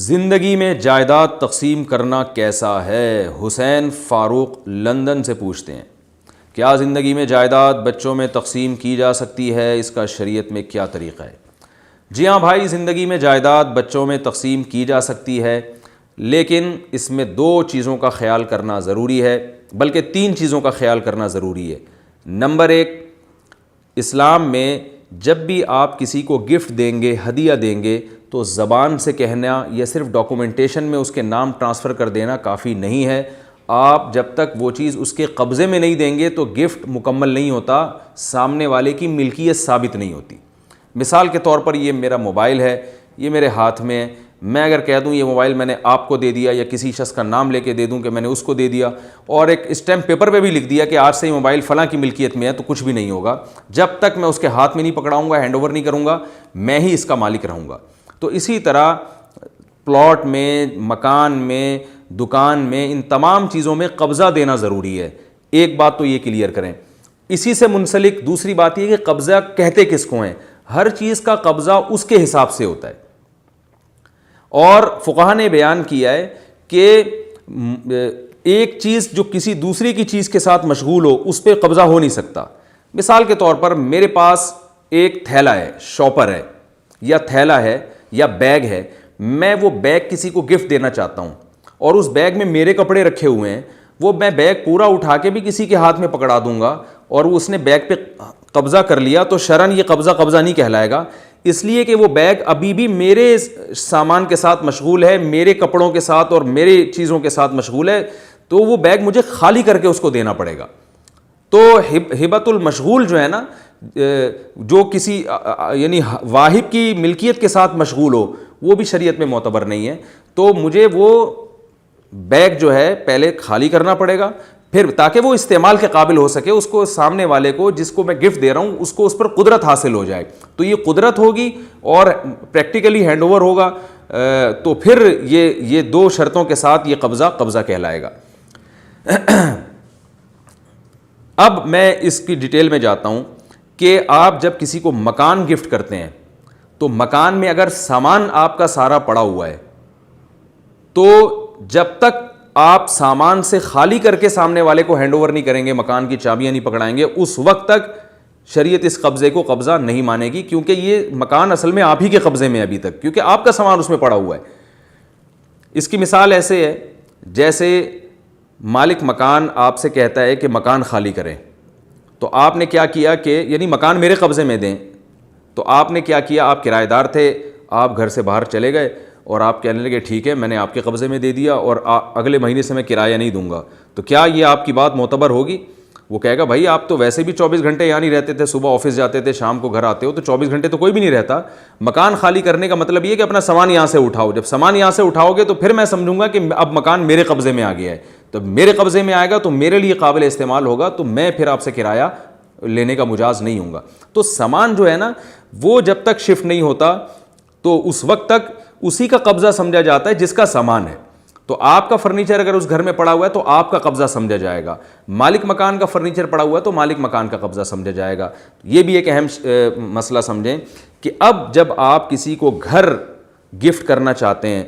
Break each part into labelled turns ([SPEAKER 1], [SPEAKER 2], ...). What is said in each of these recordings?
[SPEAKER 1] زندگی میں جائیداد تقسیم کرنا کیسا ہے؟ حسین فاروق لندن سے پوچھتے ہیں، کیا زندگی میں جائیداد بچوں میں تقسیم کی جا سکتی ہے؟ اس کا شریعت میں کیا طریقہ ہے؟ جی ہاں بھائی، زندگی میں جائیداد بچوں میں تقسیم کی جا سکتی ہے، لیکن اس میں دو چیزوں کا خیال کرنا ضروری ہے، بلکہ تین چیزوں کا خیال کرنا ضروری ہے۔ نمبر ایک، اسلام میں جب بھی آپ کسی کو گفٹ دیں گے، ہدیہ دیں گے، تو زبان سے کہنا یا صرف ڈاکومنٹیشن میں اس کے نام ٹرانسفر کر دینا کافی نہیں ہے۔ آپ جب تک وہ چیز اس کے قبضے میں نہیں دیں گے تو گفٹ مکمل نہیں ہوتا، سامنے والے کی ملکیت ثابت نہیں ہوتی۔ مثال کے طور پر یہ میرا موبائل ہے، یہ میرے ہاتھ میں ہے، میں اگر کہہ دوں یہ موبائل میں نے آپ کو دے دیا، یا کسی شخص کا نام لے کے دے دوں کہ میں نے اس کو دے دیا، اور ایک اسٹیمپ پیپر پہ بھی لکھ دیا کہ آج سے یہ موبائل فلاں کی ملکیت میں ہے، تو کچھ بھی نہیں ہوگا جب تک میں اس کے ہاتھ میں نہیں پکڑاؤں گا، ہینڈ اوور نہیں کروں گا، میں ہی اس کا مالک رہوں گا۔ تو اسی طرح پلاٹ میں، مکان میں، دکان میں، ان تمام چیزوں میں قبضہ دینا ضروری ہے۔ ایک بات تو یہ کلیئر کریں۔ اسی سے منسلک دوسری بات یہ کہ قبضہ کہتے کس کو ہیں؟ ہر چیز کا قبضہ اس کے حساب سے ہوتا ہے، اور فقہا نے بیان کیا ہے کہ ایک چیز جو کسی دوسری کی چیز کے ساتھ مشغول ہو اس پہ قبضہ ہو نہیں سکتا۔ مثال کے طور پر میرے پاس ایک تھیلا ہے، شاپر ہے، یا تھیلا ہے، یا بیگ ہے، میں وہ بیگ کسی کو گفٹ دینا چاہتا ہوں، اور اس بیگ میں میرے کپڑے رکھے ہوئے ہیں، وہ میں بیگ پورا اٹھا کے بھی کسی کے ہاتھ میں پکڑا دوں گا اور اس نے بیگ پہ قبضہ کر لیا تو شرعاً یہ قبضہ نہیں کہلائے گا، اس لیے کہ وہ بیگ ابھی بھی میرے سامان کے ساتھ مشغول ہے، میرے کپڑوں کے ساتھ اور میرے چیزوں کے ساتھ مشغول ہے، تو وہ بیگ مجھے خالی کر کے اس کو دینا پڑے گا۔ تو ہبۃ المشغول جو ہے نا، جو کسی یعنی واہب کی ملکیت کے ساتھ مشغول ہو، وہ بھی شریعت میں معتبر نہیں ہے۔ تو مجھے وہ بیگ جو ہے پہلے خالی کرنا پڑے گا، پھر تاکہ وہ استعمال کے قابل ہو سکے، اس کو سامنے والے کو جس کو میں گفٹ دے رہا ہوں اس کو اس پر قدرت حاصل ہو جائے۔ تو یہ قدرت ہوگی اور پریکٹیکلی ہینڈ اوور ہوگا، تو پھر یہ دو شرطوں کے ساتھ یہ قبضہ کہلائے گا۔ اب میں اس کی ڈیٹیل میں جاتا ہوں کہ آپ جب کسی کو مکان گفٹ کرتے ہیں تو مکان میں اگر سامان آپ کا سارا پڑا ہوا ہے تو جب تک آپ سامان سے خالی کر کے سامنے والے کو ہینڈ اوور نہیں کریں گے، مکان کی چابیاں نہیں پکڑائیں گے، اس وقت تک شریعت اس قبضے کو قبضہ نہیں مانے گی، کیونکہ یہ مکان اصل میں آپ ہی کے قبضے میں ابھی تک، کیونکہ آپ کا سامان اس میں پڑا ہوا ہے۔ اس کی مثال ایسے ہے جیسے مالک مکان آپ سے کہتا ہے کہ مکان خالی کریں، تو آپ نے کیا کیا کہ یعنی مکان میرے قبضے میں دیں، تو آپ نے کیا کیا، آپ کرایہ دار تھے، آپ گھر سے باہر چلے گئے اور آپ کہنے لگے ٹھیک ہے میں نے آپ کے قبضے میں دے دیا اور اگلے مہینے سے میں کرایہ نہیں دوں گا، تو کیا یہ آپ کی بات معتبر ہوگی؟ وہ کہے گا بھائی آپ تو ویسے بھی 24 گھنٹے یہاں نہیں رہتے تھے، صبح آفس جاتے تھے، شام کو گھر آتے ہو، تو 24 گھنٹے تو کوئی بھی نہیں رہتا۔ مکان خالی کرنے کا مطلب یہ کہ اپنا سامان یہاں سے اٹھاؤ، جب سامان یہاں سے اٹھاؤ گے تو پھر میں سمجھوں گا کہ اب مکان میرے قبضے میں آ گیا ہے، تو میرے قبضے میں آئے گا تو میرے لیے قابل استعمال ہوگا، تو میں پھر آپ سے کرایہ لینے کا مجاز نہیں ہوں گا۔ تو سامان جو ہے نا وہ جب تک شفٹ نہیں ہوتا تو اس وقت تک اسی کا قبضہ سمجھا جاتا ہے جس کا سامان ہے۔ تو آپ کا فرنیچر اگر اس گھر میں پڑا ہوا ہے تو آپ کا قبضہ سمجھا جائے گا، مالک مکان کا فرنیچر پڑا ہوا ہے تو مالک مکان کا قبضہ سمجھا جائے گا۔ یہ بھی ایک اہم مسئلہ سمجھیں کہ اب جب آپ کسی کو گھر گفٹ کرنا چاہتے ہیں،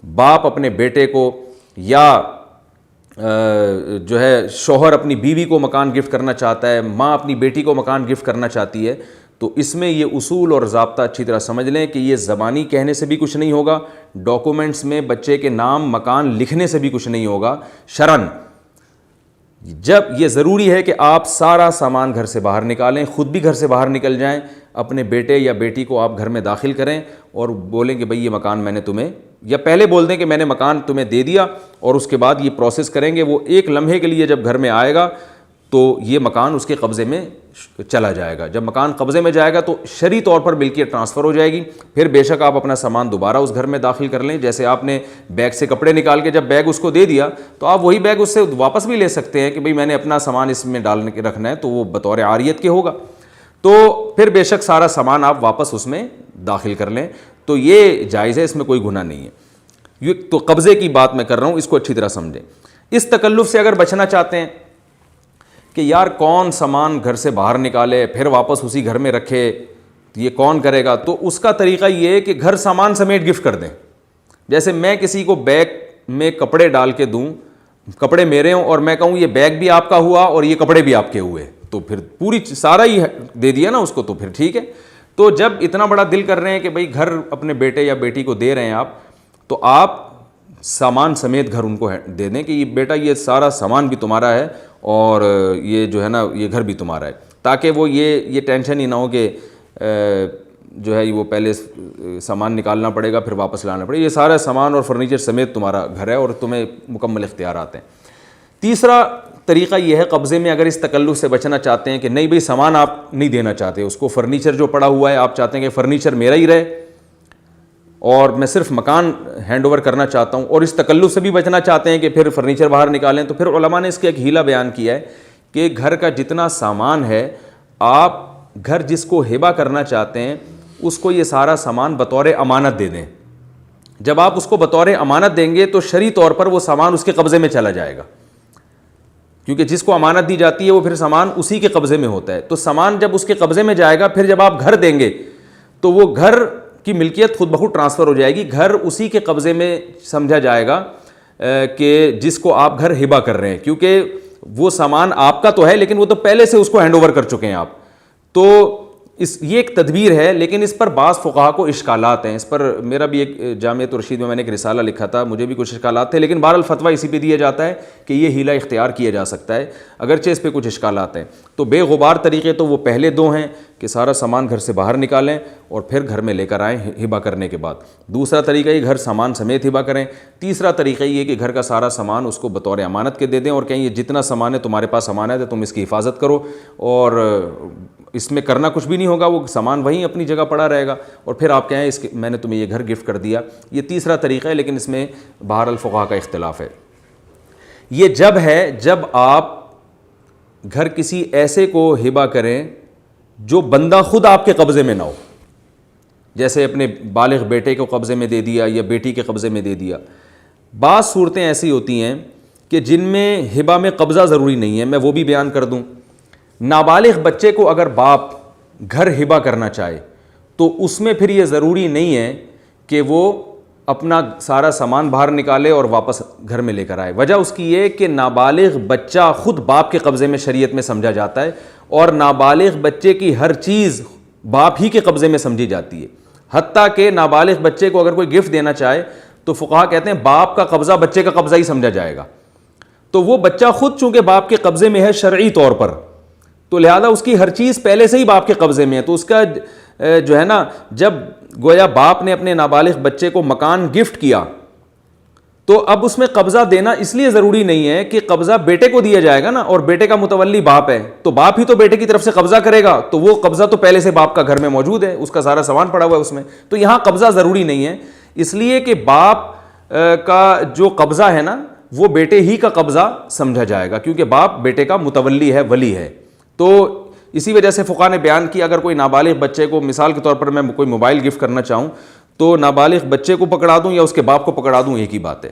[SPEAKER 1] باپ اپنے بیٹے کو یا جو ہے شوہر اپنی بیوی کو مکان گفٹ کرنا چاہتا ہے، ماں اپنی بیٹی کو مکان گفٹ کرنا چاہتی ہے، تو اس میں یہ اصول اور ضابطہ اچھی طرح سمجھ لیں کہ یہ زبانی کہنے سے بھی کچھ نہیں ہوگا، ڈاکومنٹس میں بچے کے نام مکان لکھنے سے بھی کچھ نہیں ہوگا شرعاً۔ جب یہ ضروری ہے کہ آپ سارا سامان گھر سے باہر نکالیں، خود بھی گھر سے باہر نکل جائیں، اپنے بیٹے یا بیٹی کو آپ گھر میں داخل کریں اور بولیں کہ بھئی یہ مکان میں نے تمہیں، یا پہلے بول دیں کہ میں نے مکان تمہیں دے دیا، اور اس کے بعد یہ پروسیس کریں گے، وہ ایک لمحے کے لیے جب گھر میں آئے گا تو یہ مکان اس کے قبضے میں چلا جائے گا۔ جب مکان قبضے میں جائے گا تو شرعی طور پر ملکیت ٹرانسفر ہو جائے گی، پھر بے شک آپ اپنا سامان دوبارہ اس گھر میں داخل کر لیں۔ جیسے آپ نے بیگ سے کپڑے نکال کے جب بیگ اس کو دے دیا تو آپ وہی بیگ اس سے واپس بھی لے سکتے ہیں کہ بھئی میں نے اپنا سامان اس میں ڈالنے کے رکھنا ہے، تو وہ بطور عاریت کے ہوگا، تو پھر بے شک سارا سامان آپ واپس اس میں داخل کر لیں، تو یہ جائز ہے، اس میں کوئی گناہ نہیں ہے۔ یہ تو قبضے کی بات میں کر رہا ہوں، اس کو اچھی طرح سمجھیں۔ اس تکلف سے اگر بچنا چاہتے ہیں کہ یار کون سامان گھر سے باہر نکالے پھر واپس اسی گھر میں رکھے، یہ کون کرے گا، تو اس کا طریقہ یہ ہے کہ گھر سامان سمیت گفٹ کر دیں۔ جیسے میں کسی کو بیگ میں کپڑے ڈال کے دوں, کپڑے میرے ہوں, اور میں کہوں یہ بیگ بھی آپ کا ہوا اور یہ کپڑے بھی آپ کے ہوئے, تو پھر پوری سارا ہی دے دیا نا اس کو, تو پھر ٹھیک ہے. تو جب اتنا بڑا دل کر رہے ہیں کہ بھائی گھر اپنے بیٹے یا بیٹی کو دے رہے ہیں آپ, تو آپ سامان سمیت گھر ان کو دے دیں کہ یہ بیٹا یہ سارا سامان بھی تمہارا ہے اور یہ جو ہے نا یہ گھر بھی تمہارا ہے, تاکہ وہ یہ ٹینشن ہی نہ ہو کہ جو ہے وہ پہلے سامان نکالنا پڑے گا پھر واپس لانا پڑے گا. یہ سارا سامان اور فرنیچر سمیت تمہارا گھر ہے اور تمہیں مکمل اختیارات ہیں. تیسرا طریقہ یہ ہے قبضے میں اگر اس تکلف سے بچنا چاہتے ہیں کہ نہیں بھئی سامان آپ نہیں دینا چاہتے اس کو, فرنیچر جو پڑا ہوا ہے آپ چاہتے ہیں کہ فرنیچر میرا ہی رہے اور میں صرف مکان ہینڈ اوور کرنا چاہتا ہوں, اور اس تکلف سے بھی بچنا چاہتے ہیں کہ پھر فرنیچر باہر نکالیں, تو پھر علماء نے اس کا ایک ہیلہ بیان کیا ہے کہ گھر کا جتنا سامان ہے آپ گھر جس کو ہبہ کرنا چاہتے ہیں اس کو یہ سارا سامان بطور امانت دے دیں. جب آپ اس کو بطور امانت دیں گے تو شرعی طور پر وہ سامان اس کے قبضے میں چلا جائے گا, کیونکہ جس کو امانت دی جاتی ہے وہ پھر سامان اسی کے قبضے میں ہوتا ہے. تو سامان جب اس کے قبضے میں جائے گا, پھر جب آپ گھر دیں گے تو وہ گھر کی ملکیت خود بخود ٹرانسفر ہو جائے گی, گھر اسی کے قبضے میں سمجھا جائے گا کہ جس کو آپ گھر ہبہ کر رہے ہیں, کیونکہ وہ سامان آپ کا تو ہے لیکن وہ تو پہلے سے اس کو ہینڈ اوور کر چکے ہیں آپ. تو یہ ایک تدبیر ہے, لیکن اس پر بعض فقہا کو اشکالات ہیں. اس پر میرا بھی ایک جامعۃ الرشید میں نے ایک رسالہ لکھا تھا, مجھے بھی کچھ اشکالات تھے, لیکن بہرحال فتویٰ اسی پہ دیا جاتا ہے کہ یہ ہیلہ اختیار کیا جا سکتا ہے اگرچہ اس پہ کچھ اشکالات ہیں. تو بے غبار طریقے تو وہ پہلے دو ہیں کہ سارا سامان گھر سے باہر نکالیں اور پھر گھر میں لے کر آئیں ہبہ کرنے کے بعد. دوسرا طریقہ یہ گھر سامان سمیت ہبہ کریں. تیسرا طریقہ یہ کہ گھر کا سارا سامان اس کو بطور امانت کے دے دیں اور کہیں یہ جتنا سامان ہے تمہارے پاس امانت ہے تم اس کی حفاظت کرو, اور اس میں کرنا کچھ بھی نہیں ہوگا, وہ سامان وہیں اپنی جگہ پڑا رہے گا, اور پھر آپ کہیں میں نے تمہیں یہ گھر گفٹ کر دیا. یہ تیسرا طریقہ ہے, لیکن اس میں بہرحال فقہا کا اختلاف ہے. یہ جب ہے جب آپ گھر کسی ایسے کو ہبہ کریں جو بندہ خود آپ کے قبضے میں نہ ہو, جیسے اپنے بالغ بیٹے کو قبضے میں دے دیا یا بیٹی کے قبضے میں دے دیا. بعض صورتیں ایسی ہوتی ہیں کہ جن میں ہبہ میں قبضہ ضروری نہیں ہے, میں وہ بھی بیان کر دوں. نابالغ بچے کو اگر باپ گھر ہبہ کرنا چاہے تو اس میں پھر یہ ضروری نہیں ہے کہ وہ اپنا سارا سامان باہر نکالے اور واپس گھر میں لے کر آئے. وجہ اس کی یہ کہ نابالغ بچہ خود باپ کے قبضے میں شریعت میں سمجھا جاتا ہے, اور نابالغ بچے کی ہر چیز باپ ہی کے قبضے میں سمجھی جاتی ہے. حتیٰ کہ نابالغ بچے کو اگر کوئی گفٹ دینا چاہے تو فقہا کہتے ہیں باپ کا قبضہ بچے کا قبضہ ہی سمجھا جائے گا. تو وہ بچہ خود چونکہ باپ کے قبضے میں ہے شرعی طور پر, تو لہذا اس کی ہر چیز پہلے سے ہی باپ کے قبضے میں ہے. تو اس کا جو ہے نا, جب گویا باپ نے اپنے نابالغ بچے کو مکان گفٹ کیا تو اب اس میں قبضہ دینا اس لیے ضروری نہیں ہے کہ قبضہ بیٹے کو دیا جائے گا نا, اور بیٹے کا متولی باپ ہے تو باپ ہی تو بیٹے کی طرف سے قبضہ کرے گا, تو وہ قبضہ تو پہلے سے باپ کا گھر میں موجود ہے, اس کا سارا سامان پڑا ہوا ہے اس میں. تو یہاں قبضہ ضروری نہیں ہے, اس لیے کہ باپ کا جو قبضہ ہے نا وہ بیٹے ہی کا قبضہ سمجھا جائے گا, کیونکہ باپ بیٹے کا متولی ہے, ولی ہے. تو اسی وجہ سے فقہا نے بیان کیا اگر کوئی نابالغ بچے کو, مثال کے طور پر میں کوئی موبائل گفٹ کرنا چاہوں تو نابالغ بچے کو پکڑا دوں یا اس کے باپ کو پکڑا دوں ایک ہی بات ہے,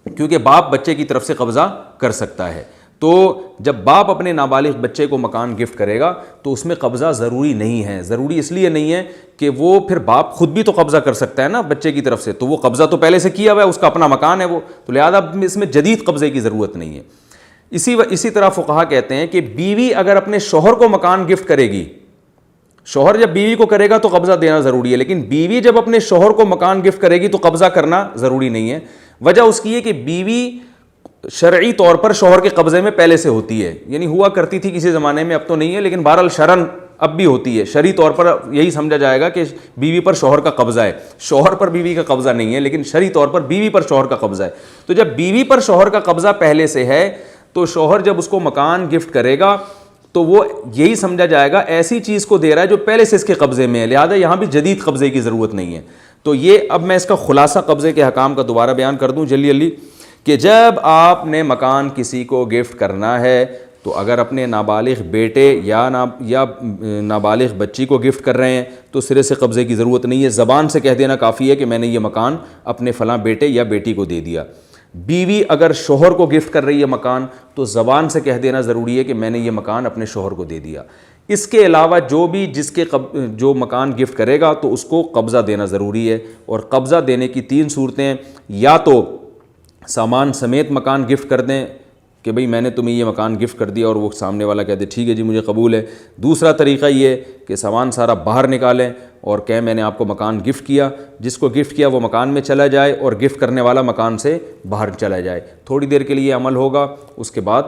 [SPEAKER 1] کیونکہ باپ بچے کی طرف سے قبضہ کر سکتا ہے. تو جب باپ اپنے نابالغ بچے کو مکان گفٹ کرے گا تو اس میں قبضہ ضروری نہیں ہے. ضروری اس لیے نہیں ہے کہ وہ پھر باپ خود بھی تو قبضہ کر سکتا ہے نا بچے کی طرف سے, تو وہ قبضہ تو پہلے سے کیا ہوا ہے, اس کا اپنا مکان ہے وہ, تو لہذا اس میں جدید قبضے کی ضرورت نہیں ہے. اسی طرح فقہا کہتے ہیں کہ بیوی اگر اپنے شوہر کو مکان گفٹ کرے گی, شوہر جب بیوی کو کرے گا تو قبضہ دینا ضروری ہے, لیکن بیوی جب اپنے شوہر کو مکان گفٹ کرے گی تو قبضہ کرنا ضروری نہیں ہے. وجہ اس کی ہے کہ بیوی شرعی طور پر شوہر کے قبضے میں پہلے سے ہوتی ہے, یعنی ہوا کرتی تھی کسی زمانے میں, اب تو نہیں ہے, لیکن بہرحال شرعن اب بھی ہوتی ہے. شرعی طور پر یہی سمجھا جائے گا کہ بیوی پر شوہر کا قبضہ ہے, شوہر پر بیوی کا قبضہ نہیں ہے, لیکن شرعی طور پر بیوی پر شوہر کا قبضہ ہے. تو جب بیوی پر شوہر کا قبضہ پہلے سے ہے تو شوہر جب اس کو مکان گفٹ کرے گا تو وہ یہی سمجھا جائے گا ایسی چیز کو دے رہا ہے جو پہلے سے اس کے قبضے میں ہے, لہذا یہاں بھی جدید قبضے کی ضرورت نہیں ہے. تو یہ اب میں اس کا خلاصہ قبضے کے حکام کا دوبارہ بیان کر دوں جلدی کہ جب آپ نے مکان کسی کو گفٹ کرنا ہے تو اگر اپنے نابالغ بیٹے یا نابالغ بچی کو گفٹ کر رہے ہیں تو سرے سے قبضے کی ضرورت نہیں ہے, زبان سے کہہ دینا کافی ہے کہ میں نے یہ مکان اپنے فلاں بیٹے یا بیٹی کو دے دیا. بیوی اگر شوہر کو گفٹ کر رہی ہے مکان تو زبان سے کہہ دینا ضروری ہے کہ میں نے یہ مکان اپنے شوہر کو دے دیا. اس کے علاوہ جو مکان گفٹ کرے گا تو اس کو قبضہ دینا ضروری ہے، اور قبضہ دینے کی 3 صورتیں ہیں، یا تو سامان سمیت مکان گفٹ کر دیں کہ بھئی میں نے تمہیں یہ مکان گفٹ کر دیا، اور وہ سامنے والا کہتے ٹھیک ہے جی مجھے قبول ہے۔ دوسرا طریقہ یہ ہے کہ سامان سارا باہر نکالیں اور کہیں میں نے آپ کو مکان گفٹ کیا، جس کو گفٹ کیا وہ مکان میں چلا جائے اور گفٹ کرنے والا مکان سے باہر چلا جائے، تھوڑی دیر کے لیے عمل ہوگا، اس کے بعد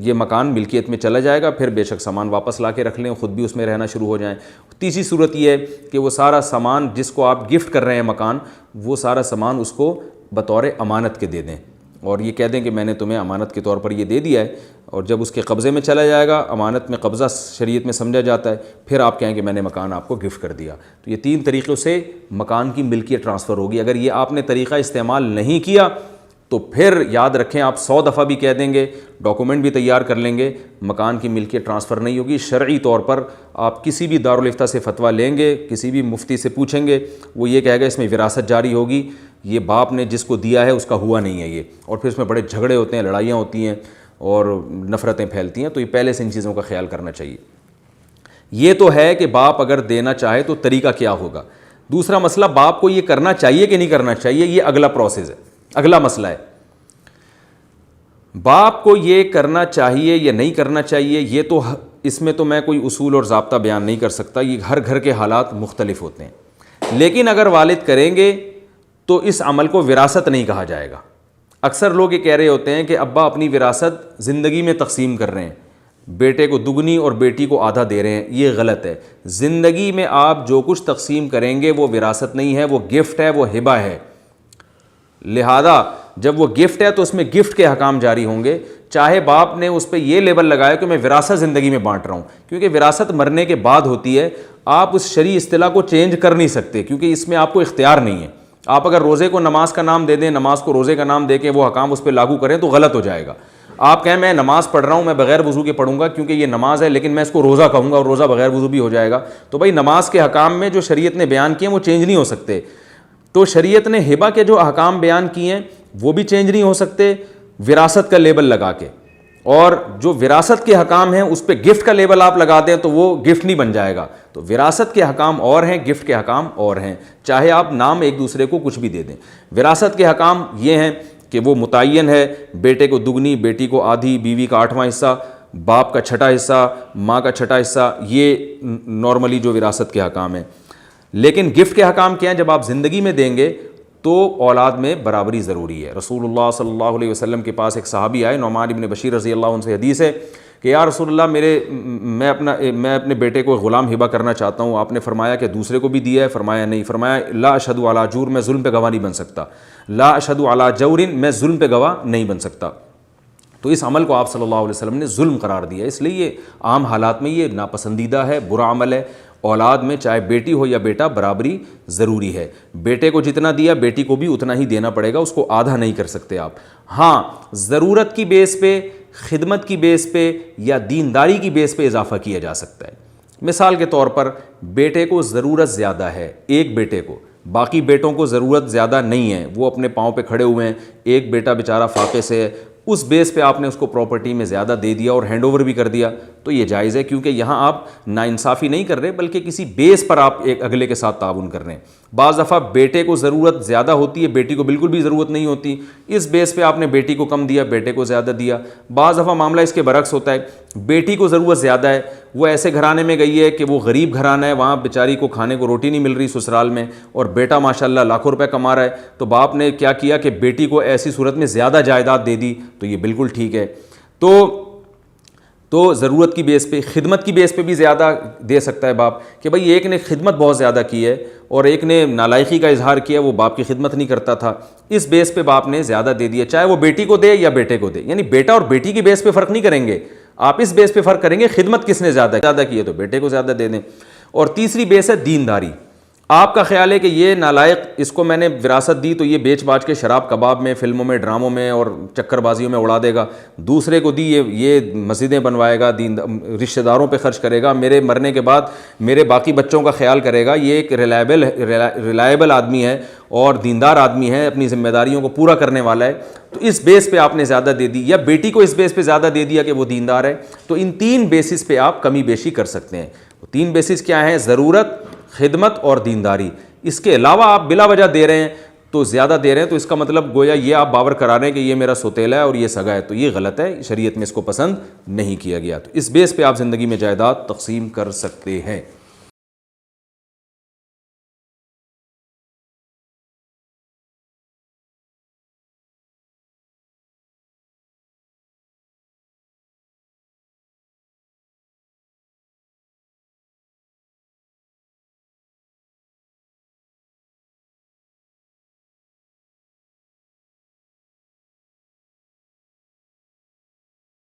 [SPEAKER 1] یہ مکان ملکیت میں چلا جائے گا، پھر بے شک سامان واپس لا کے رکھ لیں، خود بھی اس میں رہنا شروع ہو جائیں۔ تیسری صورت یہ ہے کہ وہ سارا سامان جس کو آپ گفٹ کر رہے ہیں مکان، وہ سارا سامان اس کو بطور امانت کے دے دیں، اور یہ کہہ دیں کہ میں نے تمہیں امانت کے طور پر یہ دے دیا ہے، اور جب اس کے قبضے میں چلا جائے گا، امانت میں قبضہ شریعت میں سمجھا جاتا ہے، پھر آپ کہیں کہ میں نے مکان آپ کو گفٹ کر دیا۔ تو یہ 3 طریقوں سے مکان کی ملکیت ٹرانسفر ہوگی۔ اگر یہ آپ نے طریقہ استعمال نہیں کیا تو پھر یاد رکھیں آپ 100 دفعہ بھی کہہ دیں گے، ڈاکومنٹ بھی تیار کر لیں گے، مکان کی ملکیت ٹرانسفر نہیں ہوگی۔ شرعی طور پر آپ کسی بھی دارالفتہ سے فتویٰ لیں گے، کسی بھی مفتی سے پوچھیں گے، وہ یہ کہے گا اس میں وراثت جاری ہوگی، یہ باپ نے جس کو دیا ہے اس کا ہوا نہیں ہے یہ، اور پھر اس میں بڑے جھگڑے ہوتے ہیں، لڑائیاں ہوتی ہیں اور نفرتیں پھیلتی ہیں۔ تو یہ پہلے سے ان چیزوں کا خیال کرنا چاہیے۔ یہ تو ہے کہ باپ اگر دینا چاہے تو طریقہ کیا ہوگا۔ دوسرا مسئلہ باپ کو یہ کرنا چاہیے کہ نہیں کرنا چاہیے، یہ اگلا پروسیس ہے، اگلا مسئلہ ہے۔ باپ کو یہ کرنا چاہیے یا نہیں کرنا چاہیے، یہ تو اس میں تو میں کوئی اصول اور ضابطہ بیان نہیں کر سکتا، یہ ہر گھر کے حالات مختلف ہوتے ہیں۔ لیکن اگر والد کریں گے تو اس عمل کو وراثت نہیں کہا جائے گا۔ اکثر لوگ یہ کہہ رہے ہوتے ہیں کہ ابا اپنی وراثت زندگی میں تقسیم کر رہے ہیں، بیٹے کو دگنی اور بیٹی کو آدھا دے رہے ہیں، یہ غلط ہے۔ زندگی میں آپ جو کچھ تقسیم کریں گے وہ وراثت نہیں ہے، وہ گفٹ ہے، وہ ہبہ ہے۔ لہذا جب وہ گفٹ ہے تو اس میں گفٹ کے حکام جاری ہوں گے، چاہے باپ نے اس پہ یہ لیبل لگایا کہ میں وراثت زندگی میں بانٹ رہا ہوں، کیونکہ وراثت مرنے کے بعد ہوتی ہے، آپ اس شرعی اصطلاح کو چینج کر نہیں سکتے، کیونکہ اس میں آپ کو اختیار نہیں ہے۔ آپ اگر روزے کو نماز کا نام دے دیں، نماز کو روزے کا نام دے کے وہ حکام اس پہ لاگو کریں تو غلط ہو جائے گا۔ آپ کہیں میں نماز پڑھ رہا ہوں، میں بغیر وضو کے پڑھوں گا کیونکہ یہ نماز ہے، لیکن میں اس کو روزہ کہوں گا اور روزہ بغیر وضو بھی ہو جائے گا، تو بھائی نماز کے حکام میں جو شریعت نے بیان کیے ہیں وہ چینج نہیں ہو سکتے۔ تو شریعت نے ہبہ کے جو احکام بیان کیے ہیں وہ بھی چینج نہیں ہو سکتے وراثت کا لیبل لگا کے، اور جو وراثت کے حکام ہیں اس پہ گفٹ کا لیبل آپ لگا دیں تو وہ گفٹ نہیں بن جائے گا۔ تو وراثت کے حکام اور ہیں، گفٹ کے حکام اور ہیں، چاہے آپ نام ایک دوسرے کو کچھ بھی دے دیں۔ وراثت کے حکام یہ ہیں کہ وہ متعین ہے، بیٹے کو دگنی، بیٹی کو آدھی، بیوی کا 8واں حصہ، باپ کا 6واں حصہ، ماں کا 6واں حصہ، یہ نارملی جو وراثت کے حکام ہیں۔ لیکن گفٹ کے حکام کیا ہیں؟ جب آپ زندگی میں دیں گے تو اولاد میں برابری ضروری ہے۔ رسول اللہ صلی اللہ علیہ وسلم کے پاس ایک صحابی آئے، نعمان بن بشیر رضی اللہ عنہ سے حدیث ہے کہ یا رسول اللہ میں اپنے بیٹے کو غلام ہبہ کرنا چاہتا ہوں۔ آپ نے فرمایا کہ دوسرے کو بھی دیا ہے؟ فرمایا نہیں۔ فرمایا لا اشہد علی جور، میں ظلم پہ گواہ نہیں بن سکتا، لا اشہد علی جور، میں ظلم پہ گواہ نہیں بن سکتا۔ تو اس عمل کو آپ صلی اللہ علیہ وسلم نے ظلم قرار دیا، اس لیے یہ عام حالات میں یہ ناپسندیدہ ہے، برا عمل ہے۔ اولاد میں چاہے بیٹی ہو یا بیٹا برابری ضروری ہے، بیٹے کو جتنا دیا بیٹی کو بھی اتنا ہی دینا پڑے گا، اس کو آدھا نہیں کر سکتے آپ۔ ہاں ضرورت کی بیس پہ، خدمت کی بیس پہ یا دینداری کی بیس پہ اضافہ کیا جا سکتا ہے۔ مثال کے طور پر بیٹے کو ضرورت زیادہ ہے، ایک بیٹے کو، باقی بیٹوں کو ضرورت زیادہ نہیں ہے، وہ اپنے پاؤں پہ کھڑے ہوئے ہیں، ایک بیٹا بیچارہ فاقے سے ہے، اس بیس پہ آپ نے اس کو پراپرٹی میں زیادہ دے دیا اور ہینڈ اوور بھی کر دیا تو یہ جائز ہے، کیونکہ یہاں آپ ناانصافی نہیں کر رہے بلکہ کسی بیس پر آپ ایک اگلے کے ساتھ تعاون کر رہے ہیں۔ بعض دفعہ بیٹے کو ضرورت زیادہ ہوتی ہے، بیٹی کو بالکل بھی ضرورت نہیں ہوتی، اس بیس پہ آپ نے بیٹی کو کم دیا، بیٹے کو زیادہ دیا۔ بعض دفعہ معاملہ اس کے برعکس ہوتا ہے، بیٹی کو ضرورت زیادہ ہے، وہ ایسے گھرانے میں گئی ہے کہ وہ غریب گھرانہ ہے، وہاں بیچاری کو کھانے کو روٹی نہیں مل رہی سسرال میں، اور بیٹا ماشاءاللہ لاکھوں روپے کما رہا ہے، تو باپ نے کیا کیا کہ بیٹی کو ایسی صورت میں زیادہ جائیداد دے دی، تو یہ بالکل ٹھیک ہے۔ تو ضرورت کی بیس پہ، خدمت کی بیس پہ بھی زیادہ دے سکتا ہے باپ، کہ بھئی ایک نے خدمت بہت زیادہ کی ہے اور ایک نے نالائقی کا اظہار کیا، وہ باپ کی خدمت نہیں کرتا تھا، اس بیس پہ باپ نے زیادہ دے دیا، چاہے وہ بیٹی کو دے یا بیٹے کو دے، یعنی بیٹا اور بیٹی کی بیس پہ فرق نہیں کریں گے آپ، اس بیس پہ فرق کریں گے خدمت کس نے زیادہ کی ہے تو بیٹے کو زیادہ دے دیں۔ اور تیسری بیس ہے دینداری، آپ کا خیال ہے کہ یہ نالائق، اس کو میں نے وراثت دی تو یہ بیچ باچ کے شراب کباب میں، فلموں میں، ڈراموں میں اور چکر بازیوں میں اڑا دے گا، دوسرے کو دی یہ مسجدیں بنوائے گا، رشتہ داروں پہ خرچ کرے گا، میرے مرنے کے بعد میرے باقی بچوں کا خیال کرے گا، یہ ایک ریلائبل آدمی ہے اور دیندار آدمی ہے، اپنی ذمہ داریوں کو پورا کرنے والا ہے، تو اس بیس پہ آپ نے زیادہ دے دی، یا بیٹی کو اس بیس پہ زیادہ دے دیا کہ وہ دیندار ہے، تو ان 3 بیسس پہ آپ کمی بیشی کر سکتے ہیں۔ 3 بیسس کیا ہیں؟ ضرورت، خدمت اور دینداری۔ اس کے علاوہ آپ بلا وجہ دے رہے ہیں تو زیادہ دے رہے ہیں، تو اس کا مطلب گویا یہ آپ باور کرا رہے ہیں کہ یہ میرا سوتیلا ہے اور یہ سگا ہے، تو یہ غلط ہے، شریعت میں اس کو پسند نہیں کیا گیا۔ تو اس بیس پہ آپ زندگی میں جائیداد تقسیم کر سکتے ہیں۔